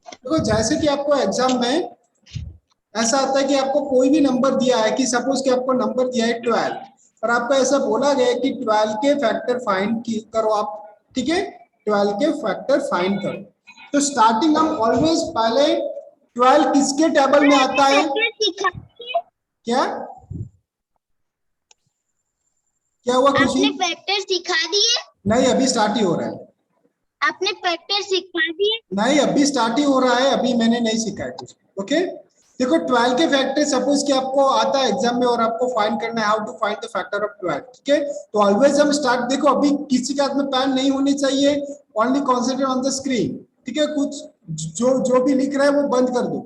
देखो जैसे कि आपको एग्जाम में ऐसा आता है कि आपको कोई भी नंबर दिया है, कि सपोज कि आपको नंबर दिया है 12 और आपको ऐसा बोला गया है कि 12 के फैक्टर फाइंड करो आप, ठीक है, 12 के फैक्टर फाइंड करो। तो स्टार्टिंग हम ऑलवेज पहले 12 किसके टेबल में आता है? क्या क्या हुआ खुशी? आपने फैक्टर सिखा दिए? नहीं, अभी स्टार्ट ही हो रहा है। आपने फैक्टर सिखा दिए? नहीं, अभी स्टार्ट ही हो रहा है, अभी मैंने नहीं सिखाया कुछ। ओके, देखो 12 के फैक्टर सपोज कि आपको आता है एग्जाम में और आपको फाइंड करना है, how to find the factor of 12, ठीक है। तो ऑलवेज हम स्टार्ट, देखो अभी किसी के हाथ में पेन नहीं होनी चाहिए, only concentrate on the screen, ठीक है। कुछ जो भी लिख रहा है वो बंद कर दो।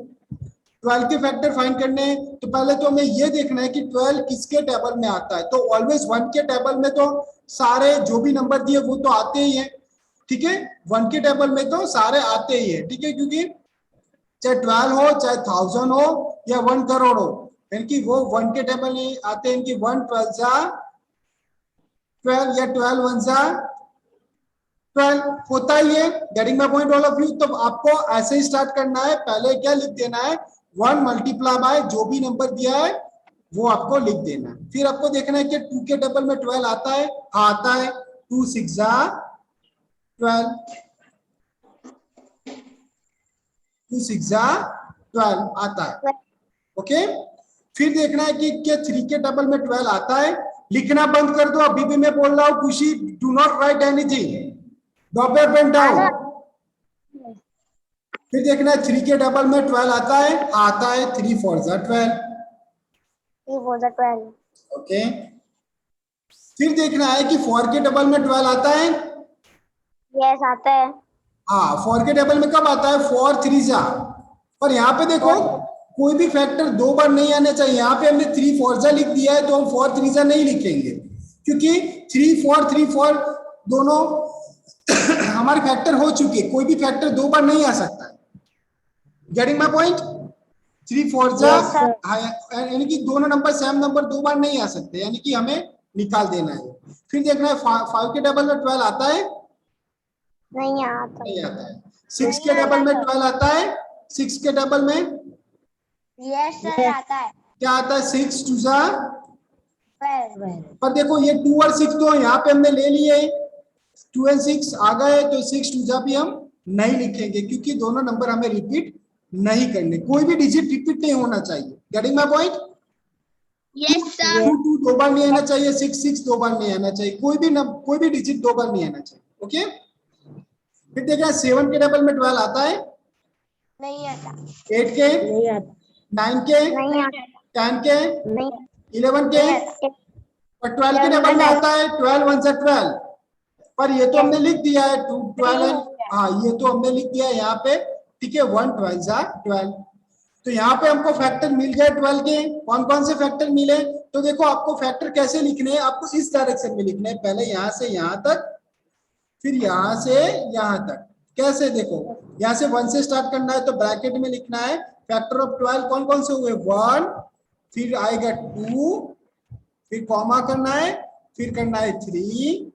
12 के फैक्टर फाइंड करने हैं तो पहले तो हमें ये देखना है कि 12 किसके टेबल में आता है। तो ऑलवेज 1 के टेबल में तो सारे जो भी नंबर दिए वो तो आते ही हैं, ठीक है। 1 के टेबल में तो सारे आते ही है, ठीक है, क्योंकि चाहे 12 हो, चाहे 1000 हो या 1 करोड़ हो, यानी कि वो 1 के टेबल में आते हैं कि 1 12 जा 12 या 12 1 जा 12 होता ही है। Getting my point all of you. तो आपको ऐसे ही स्टार्ट करना है, पहले क्या लिख देना है, 1 मल्टीप्लाई बाय जो भी नंबर दिया है वो आपको लिख देना है। फिर आपको देखना है कि 2 के टेबल में 12 आता है, हाँ आता है, 2 6 जा 12, 2 6 जा 12 आता है, ओके। फिर देखना है कि क्या 3 के टेबल में 12 आता है। लिखना बंद कर दो, अभी भी मैं बोल रहा हूं Khushi, do not write anything, drop your pen down. फिर देखना है 3 के टेबल में 12 आता है, आता है, 3 4 जा 12, 3 4 जा 12, ओके। फिर देखना है कि 4 के टेबल में 12 आता है, यस आता है। हाँ 4 के टेबल में कब आता है, 4 3 जा। पर यहाँ पे देखो कोई भी फैक्टर 2 बार नहीं आना चाहिए। यहाँ पे हमने 3 4 जा लिख दिया है तो हम 4 3 जा नहीं लिखेंगे, क्योंकि 3 4 दोनों हमारे फैक्टर हो चुके, कोई भी फैक्टर 2 बार नहीं आ सकता है। Getting my point? 3 4 जा, यानी कि दोनों नंबर सेम नंबर 2 बार नहीं आ सकते, यानी कि हमें निकाल देना है। फिर देखना है 5 के टेबल में 12 आता है, नहीं आता, नहीं आता है। 6 के टेबल में 12 आता है, 6 के टेबल में यस सर आता है। क्या आता है, 6 2 जा 12, पर देखो ये 2 और 6 तो यहाँ पे हमने ले लिए, 2 और 6 आ गए, तो 6 2 जा भी हम नहीं लिखेंगे, क्योंकि दोनों नंबर हमें रिपीट नहीं करने, कोई भी डिजिट रिपीट नहीं होना चाहिए। Getting my point? Yes sir. 2 2 2 बार नहीं आना चाहिए, 6 6 2 बार नहीं आना चाहिए, कोई भी डिजिट 2 बार नहीं आना चाहिए, ओके। फिर देखा 7 के टेबल में 12 आता है, नहीं आता, 8 के, नहीं आता, 9 के, नहीं आता, 10 के, नहीं 11 के, और 12 के टेबल में आता है 12 1 जा 12। पर ये तो हमने लिख दिया है 2 12, हाँ ये तो हमने लिख दिया है यहाँ पे, ठीक है, 1 12 जा 12। तो यहाँ पे हमको फैक्टर मिल गए 12 के। कौन कौन से फैक्टर मिले? तो देखो आपको फैक्टर कैसे लिखने हैं, आपको इस डायरेक्शन में लिखने हैं, पहले यहाँ से यहाँ तक, फिर यहाँ से यहाँ तक। कैसे? देखो यहाँ से 1 से स्टार्ट करना है तो ब्रैकेट में लिखना है फैक्टर ऑफ 12 कौन कौन से हुए, 1, फिर आएगा 2, फिर कॉमा करना है, फिर करना है 3,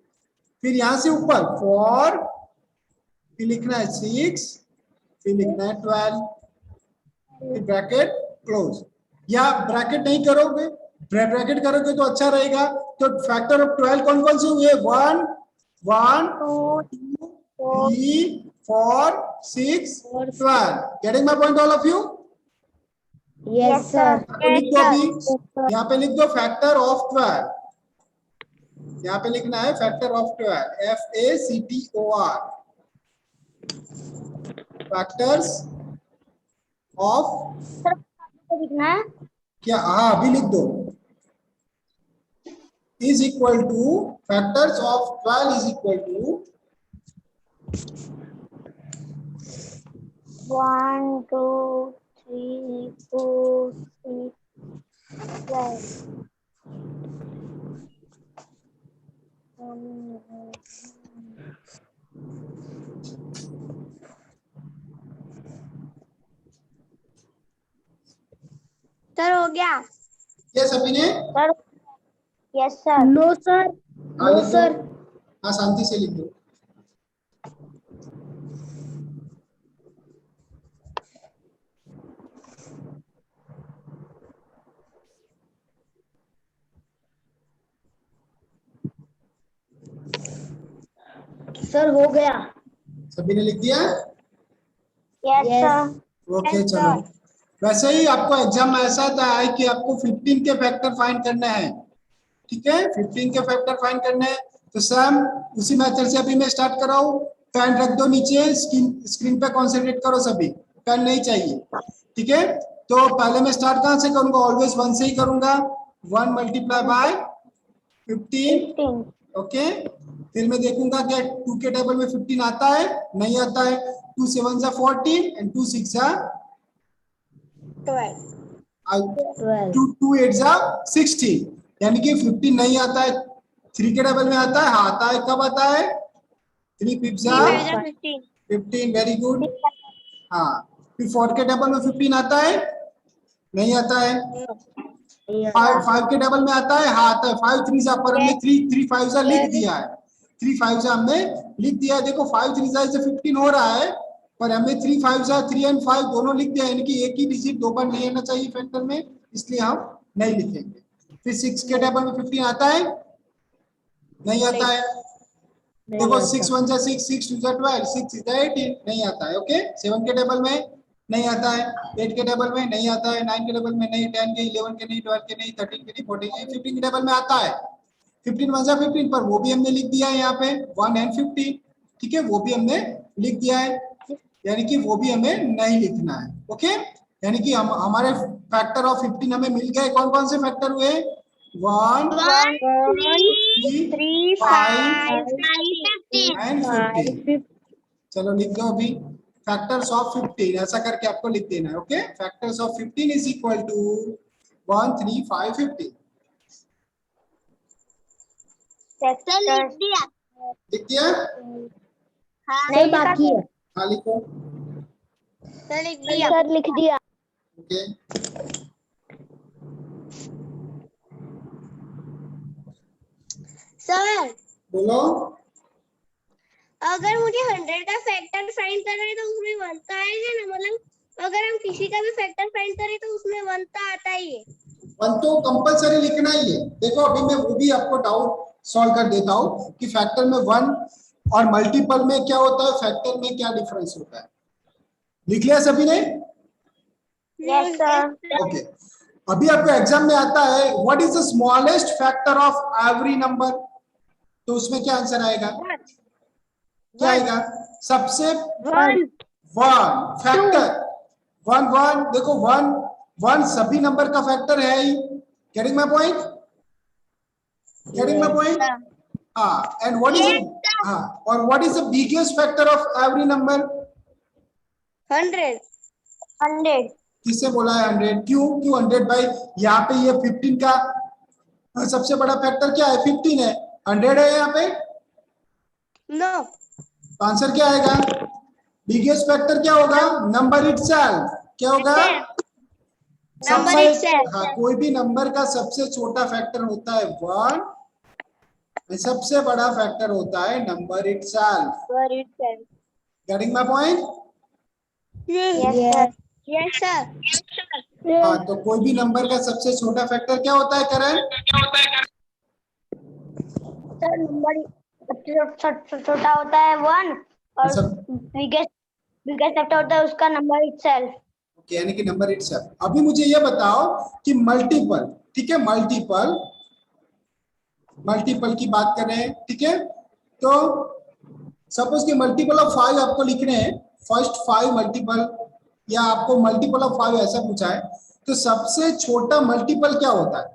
फिर यहां से ऊपर 4, फिर लिखना है 6, फिर लिखना है 12, फिर ब्रैकेट क्लोज। या ब्रैकेट नहीं करोगे, ब्रैकेट करोगे तो अच्छा रहेगा। तो फैक्टर ऑफ 12 कौन कौन से हुए, 1 1 2 3 4 6 12। Getting my point all of you? Yes sir. लिख दो अभी, यहाँ पे लिख दो फैक्टर ऑफ 12, यहाँ पे लिखना है factor of 12, FACTOR, factors of, लिखना है, क्या, हाँ अभी लिख दो, is equal to, factors of 12 is equal to 1 2 3 4 6 12। Sir हो गया? ये सभी ने, sir yes sir. No sir, हाँ लिख दो, हाँ शांति से लिख दो। सर हो गया। सभी ने लिख दिया? Yes Yes. Sir. Okay Yes, चलो, sir. वैसे ही आपको एग्जाम में ऐसा था है कि आपको 15 के फैक्टर फाइंड करना है, ठीक है, 15 के फैक्टर फाइंड करने हैं। तो सम उसी मेथड से अभी मैं स्टार्ट कराऊं। पेन रख दो नीचे, स्क्रीन पे कंसंट्रेट करो सभी, पेन नहीं चाहिए, ठीक है। तो पहले मैं स्टार्ट कहां से करूंगा? ऑलवेज 1 से ही करूंगा। 1 मल्टीप्लाई बाय 15, 15. ओके। फिर मैं देखूंगा क्या 2 के टेबल में 15 आता है, नहीं आता है। 2 7 जा 14 एंड 2 6 जा 12. 2 2 8 जा 16, यानी कि 15 नहीं आता है। 3 के टेबल में आता है, हाँ आता है। कब आता है? 3 5 जा 3 5 15. 15, वेरी गुड। हाँ, फिर 4 के टेबल में 15 आता है, नहीं आता है। 5 के टेबल में आता है, हाँ आता है। 5 3 जा, पर हमने 3 5 जा लिख दिया है। 3 5 जा हमने लिख दिया है। देखो 5 3 जा 15 हो रहा है, पर हमें 3 5 जा 3 एंड 5 दोनों लिख दिया है, यानी कि एक ही डिजिट दो बार नहीं आना चाहिए फैक्टर में, इसलिए हम नहीं लिखेंगे। फिर 6 के टेबल में 15 आता है, नहीं आता है। देखो 6 1 जा 6, 6 2 जा 12, 6 6 जा 18, नहीं आता है। ओके, 7 के टेबल में नहीं आता है, 8 के टेबल में नहीं आता है, 9 के टेबल में नहीं, 10 के, 11 के नहीं, 12 के नहीं, 13 के नहीं, 14 के, 15 के टेबल में आता है। 15 1 जा 15, पर वो भी हमने लिख दिया है यहाँ पे 1 एंड 15, ठीक है, वो भी हमने लिख दिया है, यानी कि वो भी हमें नहीं लिखना है। ओके, यानी कि हम हमारे फैक्टर ऑफ 15 हमें मिल गए। कौन कौन से फैक्टर हुए? 1 1 3 3 5 5 15. एंड 15। चलो लिख दो अभी, फैक्टर्स ऑफ 15 ऐसा करके आपको लिख देना है। Okay, factors of 15 is equal to 1 3 5 15। Sir लिख दिया. लिख दिया? हाँ सर बाकी है। हाँ लिखो। सर लिख दिया. सर लिख दिया. ओके, सर बोलो। अगर मुझे 100 का फैक्टर फाइंड करना है तो उसमें 1 तो आएगा ना, मतलब अगर हम किसी का भी फैक्टर फाइंड करें तो उसमें 1 तो आता ही है. 1 तो कंपलसरी लिखना ही है। देखो अभी मैं वो भी आपको डाउट सॉल्व कर देता हूँ कि फैक्टर में 1 और मल्टीपल में क्या होता है, फैक्टर में क्या डिफरेंस होता है। लिख लिया सभी ने? Yes sir. ओके, अभी आपको एग्जाम में आता है what is the smallest factor of every number, तो उसमें क्या आंसर आएगा? क्या आएगा? सबसे 1 1 फैक्टर 1 1, देखो 1 1 सभी नंबर का फैक्टर है ही। Getting my point? Getting my point? हाँ, एंड व्हाट इज हाँ, और what is the biggest factor of every number? 100. किससे बोला है 100? क्यों क्यों 100 भाई? यहाँ पे ये 15 का सबसे बड़ा फैक्टर क्या है? 15 है, 100 है यहाँ पे। नो. आंसर क्या आएगा? बिगेस्ट फैक्टर क्या होगा? Number itself. क्या होगा? नंबर सबसे itself. हाँ, कोई भी नंबर का सबसे छोटा फैक्टर होता है 1, सबसे बड़ा फैक्टर होता है number itself. Getting my point? Yes sir. हाँ, तो कोई भी नंबर का सबसे छोटा फैक्टर क्या होता है करण? सर नंबर सबसे छोटा होता है 1 और बिगेस्ट फैक्टर होता है उसका नंबर इटसेल्फ. ओके, यानी कि नंबर इटसेल्फ। अभी मुझे ये बताओ कि मल्टीपल, ठीक है, मल्टीपल की बात कर रहे हैं, ठीक है। तो सपोज कि मल्टीपल ऑफ 5 आपको लिखने हैं, फर्स्ट 5 मल्टीपल, या आपको मल्टीपल ऑफ 5 ऐसा पूछा है, तो सबसे छोटा मल्टीपल क्या होता है?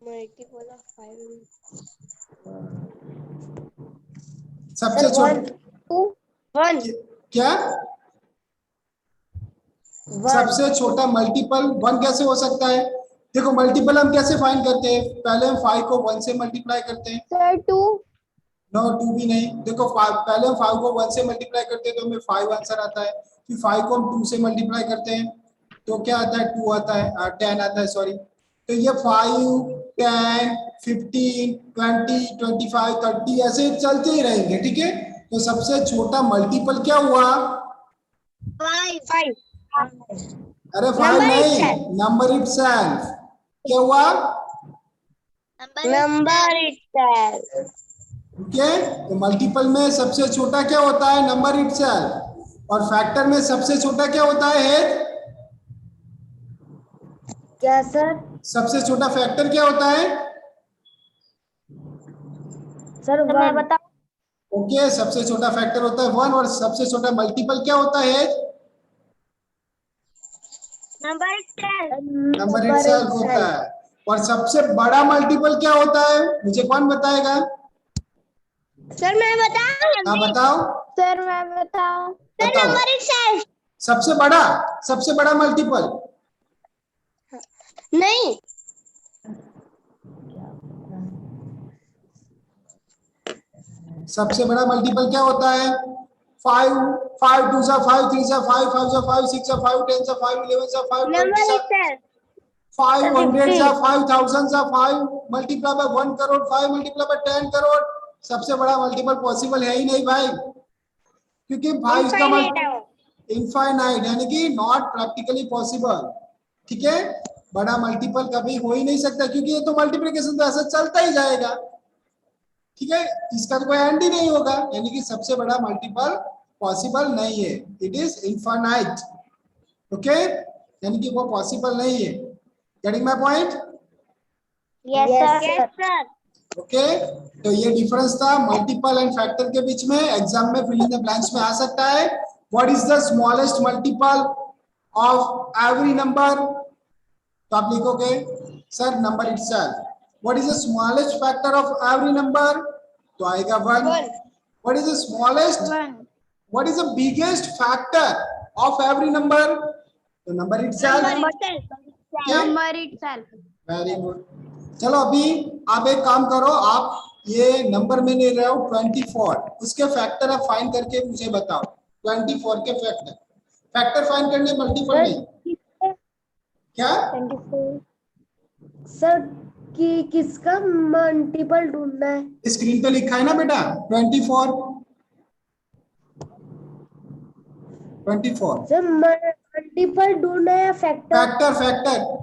Multiple of 5. सबसे छोटा 1. क्या? सबसे छोटा मल्टीपल 1 कैसे हो सकता है? देखो मल्टीपल हम कैसे फाइंड करते हैं? पहले हम 5 को 1 से मल्टीप्लाई करते हैं। सर 2. नो, 2 भी नहीं। देखो पहले हम 5 को 1 से मल्टीप्लाई करते हैं तो हमें 5 आंसर आता है। फिर 5 को हम 2 से मल्टीप्लाई करते हैं तो क्या आता है? 2 आता है, 10 आता है, सॉरी। तो ये 5 10 15 20 25 30 ऐसे चलते ही रहेंगे, ठीक है। तो सबसे छोटा मल्टीपल क्या हुआ? 5. अरे 5 नहीं, नंबर इटसेल्फ। क्या हुआ? Number itself. ओके, तो मल्टीपल में सबसे छोटा क्या होता है? Number itself. और फैक्टर में सबसे छोटा क्या होता है? क्या सर? सबसे छोटा फैक्टर क्या होता है? सर मैं बताऊं? ओके, सबसे छोटा फैक्टर होता है 1 और सबसे छोटा मल्टीपल क्या होता है? Number itself. नंबर इटसेल्फ होता है। और सबसे बड़ा मल्टीपल क्या होता है? मुझे कौन बताएगा? सर मैं बताऊं? हाँ बताओ। सर मैं बताऊं? सर बताओ। Number itself. सबसे बड़ा मल्टीपल। नहीं। सबसे बड़ा मल्टीपल क्या होता है? 5 5 2 जा 5 3 जा 5 5 जा 5 6 जा 5 10 जा 5 11 जा 5 20 नंबर जा इटसेल्फ। 500 जा 5000 जा 5 multiply by 1 crore 5 multiply by 10 crore. सबसे बड़ा मल्टीपल पॉसिबल है ही नहीं भाई, क्योंकि भाई इसका इनफाइनाइट यानी कि नॉट प्रैक्टिकली पॉसिबल। ठीक है, बड़ा मल्टीपल कभी हो ही नहीं सकता, क्योंकि ये तो मल्टीप्लिकेशन तो ऐसा चलता ही जाएगा। ठीक है, इसका तो कोई एंड ही नहीं होगा, यानी कि सबसे बड़ा मल्टीपल पॉसिबल नहीं है, इट इज इनफाइनाइट। ओके, यानी कि वो पॉसिबल नहीं है। Getting my point? Yes sir. Okay, तो ये डिफरेंस था मल्टीपल एंड फैक्टर के बीच में। एग्जाम में फिल इन द ब्लैंक्स में आ सकता है। What is the smallest multiple of every number? तो आप लिखोगे sir number itself. What is the smallest factor of every number? तो आएगा 1। What is the smallest? What is the biggest factor of every number? तो number itself. Number itself. Very good. चलो अभी आप एक काम करो, आप ये नंबर में ले रहे हो 24, उसके फैक्टर आप फाइंड करके मुझे बताओ। 24 के फैक्टर, फैक्टर फाइंड करने, मल्टीपल नहीं। क्या? 24 सर कि किसका मल्टीपल ढूंढना है? स्क्रीन पे लिखा है ना बेटा 24 24। सर मल्टीपल ढूंढना है या फैक्टर? Factor factor.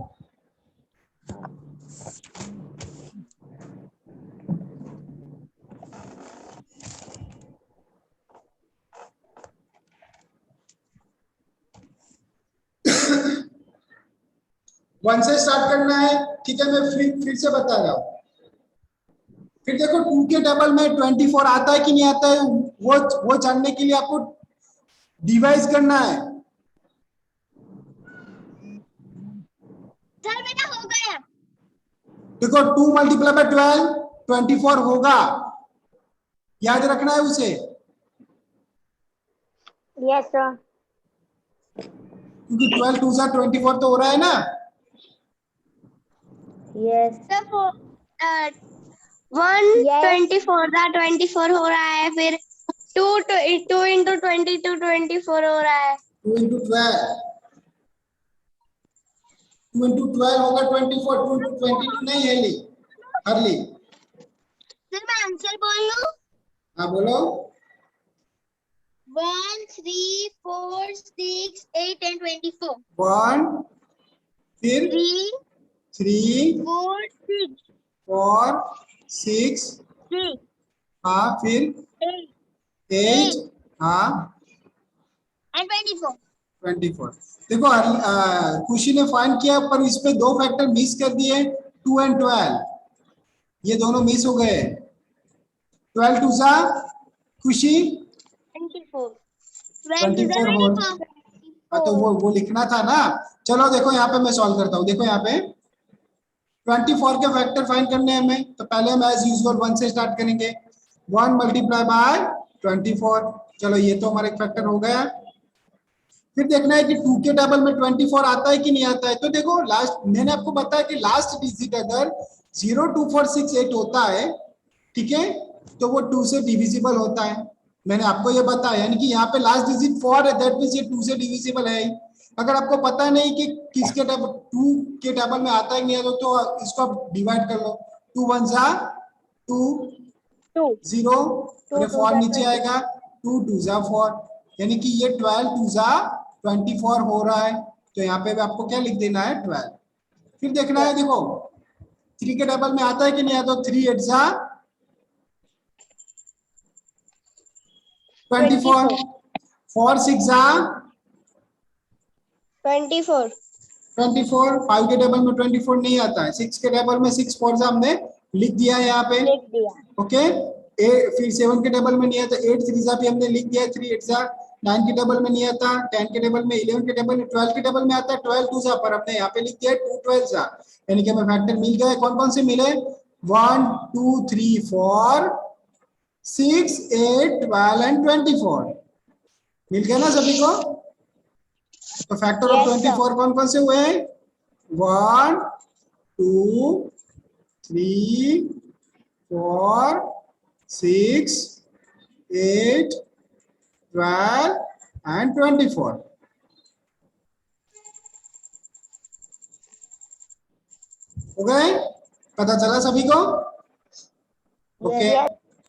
वन से स्टार्ट करना है, ठीक है, मैं फिर से बता रहा हूं। फिर देखो 2 के टेबल में 24 आता है कि नहीं आता है, वो जानने के लिए आपको डिवाइस करना है। सर बेटा हो गया। देखो 2 मल्टीप्लाई बाय 12 24 होगा, याद रखना है उसे। Yes sir. क्योंकि 12 2 जा 24 तो हो रहा है ना। Yes sir. 124 का 24 हो रहा है, फिर 2 into 22 24 हो रहा है। 2 into 12 2 into 12 होगा 24, 2 into 22 नहीं है ली हरली। सर मैं आंसर बोलूं? हाँ बोलो। 1 3 4 6 8 and 24। 1 फिर 3 3 4 6 4 6 6 हाँ फिर 8 हाँ and 24। 24। देखो खुशी ने फाइंड किया, पर इस पे 2 फैक्टर मिस कर दिए, 2 and 12, ये दोनों मिस हो गए। 12 2 जा खुशी 24 24 हो, तो वो लिखना था ना। चलो देखो यहाँ पे मैं सॉल्व करता हूँ। देखो यहाँ पे 24 के फैक्टर फाइंड करने हैं हमें, तो पहले हम एज यूजुअल 1 से स्टार्ट करेंगे। 1 मल्टीप्लाई बाय 24। चलो ये तो हमारा एक फैक्टर हो गया। फिर देखना है कि 2 के टेबल में 24 आता है कि नहीं आता है। तो देखो लास्ट मैंने आपको बताया कि लास्ट डिजिट अगर 0 2 4 6 8 होता है, ठीक है, तो वो 2 से डिविजिबल होता है। मैंने आपको ये बताया, यानी कि यहाँ पे लास्ट डिजिट 4 है, दैट मींस ये 2 से डिविजिबल है ही। अगर आपको पता नहीं कि किसके टेबल 2 के टेबल में आता है नहीं आता, तो इसको आप डिवाइड कर लो। 2 1 जा 2 0 और 4 नीचे आएगा, 2 2 जा 4, यानी कि ये 12 2 जा 24 हो रहा है। तो यहाँ पे भी आपको क्या लिख देना है 12। फिर देखना है, देखो 3 के टेबल में आता है कि नहीं आता? 3 8 जा 24, 4 6 जा 24, 24, 5 के टेबल में 24 नहीं आता है, 6 के टेबल में 6 4 जा हमने लिख दिया है यहाँ पे, लिख दिया। ओके। फिर 7 के टेबल में नहीं आता, 8 3 जा भी हमने लिख दिया है, 3 8 जा 9 के टेबल में नहीं आता, 10 के टेबल में, 11 के टेबल में, 12 के टेबल में आता है, 12 2 जा पर हमने यहाँ पे लिख दिया है 2 12 जा, यानी कि हमें फैक्टर मिल गए। कौन कौन से मिले? 1 2 3 4 6 8 12 एंड 24 मिल गया ना सभी को? तो फैक्टर ऑफ 24 कौन कौन से हुए? 1 2 3 4 6 8 12 and 24। हो गए? पता चला सभी को? ओके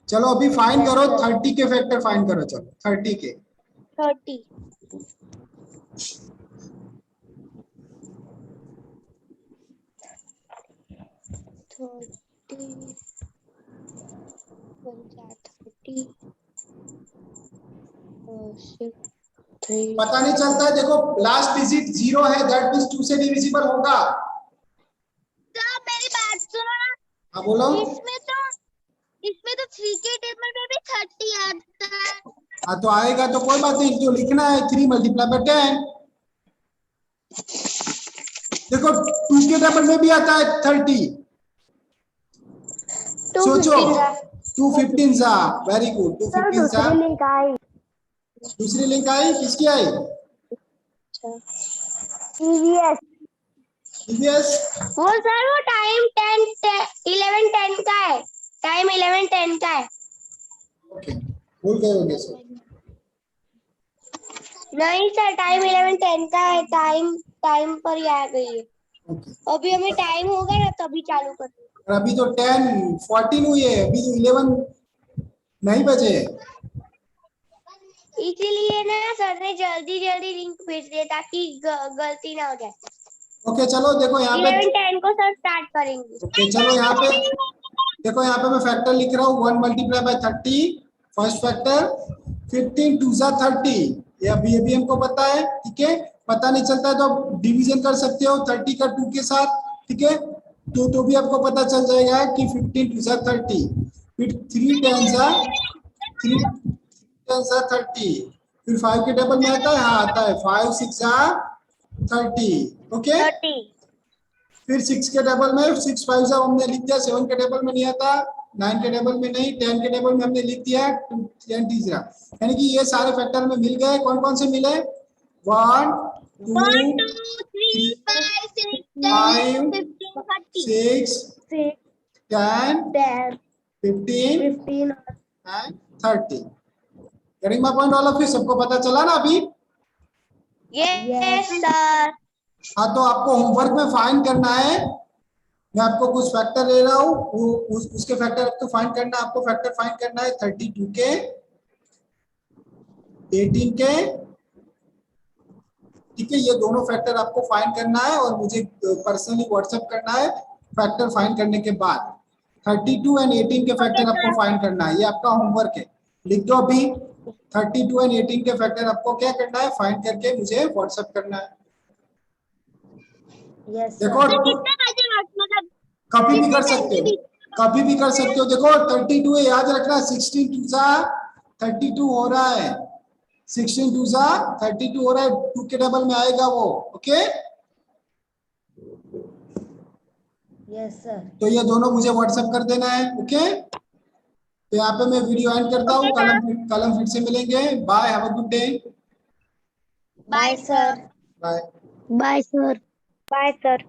चलो अभी फाइंड करो 30 के फैक्टर फाइंड करो। चलो 30 के 30 पता नहीं चलता है, देखो लास्ट डिजिट 0 है, दैट मींस 2 से डिविजिबल होगा। तो मेरी बात सुनो ना, हाँ बोलो। इसमें तो 3 के टेबल में भी 30 आता है। हाँ तो आएगा तो कोई बात नहीं, जो लिखना है 3 मल्टीप्लाई बाय 10। देखो 2 के टेबल में भी आता है 30, सोचो 2 15 जा, वेरी गुड, 2 15 जा। दूसरी लिंक आई, किसकी आई? टीवीएस। वो सर वो टाइम 11 10 का है, टाइम 11 10 का है। ओके भूल गए होंगे सर। नहीं सर टाइम 11 10 का है, टाइम पर ही आ गई है। ओके अभी हमें टाइम होगा ना तभी चालू कर। और अभी तो 10 14 हुई है, अभी तो 11 नहीं बजे। इसीलिए ना सर ने जल्दी जल्दी लिंक भेज दिया ताकि गलती ना हो जाए। ओके चलो देखो यहाँ पे 11 10 को सर स्टार्ट करेंगे। ओके चलो यहाँ पे देखो, यहाँ पे मैं फैक्टर लिख रहा हूँ 1 मल्टीप्लाई बाय 30 फर्स्ट फैक्टर, 15 2 जा 30, ये अभी हमको पता है, ठीक है। पता नहीं चलता है तो डिवीजन कर सकते हो 30 का 2 के साथ, ठीक है। तो भी आपको पता चल जाएगा कि 15 2 जा 30, फिर 3 10 जा 30, फिर 5 के टेबल में आता है, हाँ आता है, 5 6 जा 30, ओके। 30 फिर 6 के टेबल में 6 5 जा हमने लिख दिया, 7 के टेबल में नहीं आता, 9 के टेबल में नहीं, 10 के टेबल में हमने लिख दिया 10 तीसरा, यानी कि ये सारे फैक्टर में मिल गए। कौन कौन से मिले? 1 2 3 5 6 10 15 and 30। Getting my point all of you? सबको पता चला ना अभी? Yes sir. हाँ तो आपको होमवर्क में फाइंड करना है, मैं आपको कुछ फैक्टर ले रहा हूँ, उसके फैक्टर आपको फाइंड करना है। आपको फैक्टर फाइंड करना है 32 के, 18 के, ठीक है। ये दोनों फैक्टर आपको फाइंड करना है और मुझे पर्सनली व्हाट्सएप करना है फैक्टर फाइंड करने के बाद। 32 एंड 18 के फैक्टर आपको फाइंड करना है, ये आपका होमवर्क है, लिख दो अभी। 32 एंड 18 के फैक्टर आपको क्या करना है? फाइंड करके मुझे व्हाट्सएप करना है। देखो कभी भी कर सकते हो, कभी भी कर सकते हो। देखो 32 है, याद रखना, 16 2 जा 32 हो रहा है, 16 2 जा 32 हो रहा है, 2 के टेबल में आएगा वो, ओके। Yes sir. तो ये दोनों मुझे व्हाट्सएप कर देना है, ओके। तो यहाँ पे मैं वीडियो एंड करता हूँ, कलम फिर से मिलेंगे। Bye, have a good day. Bye sir. Bye bye sir. Bye sir.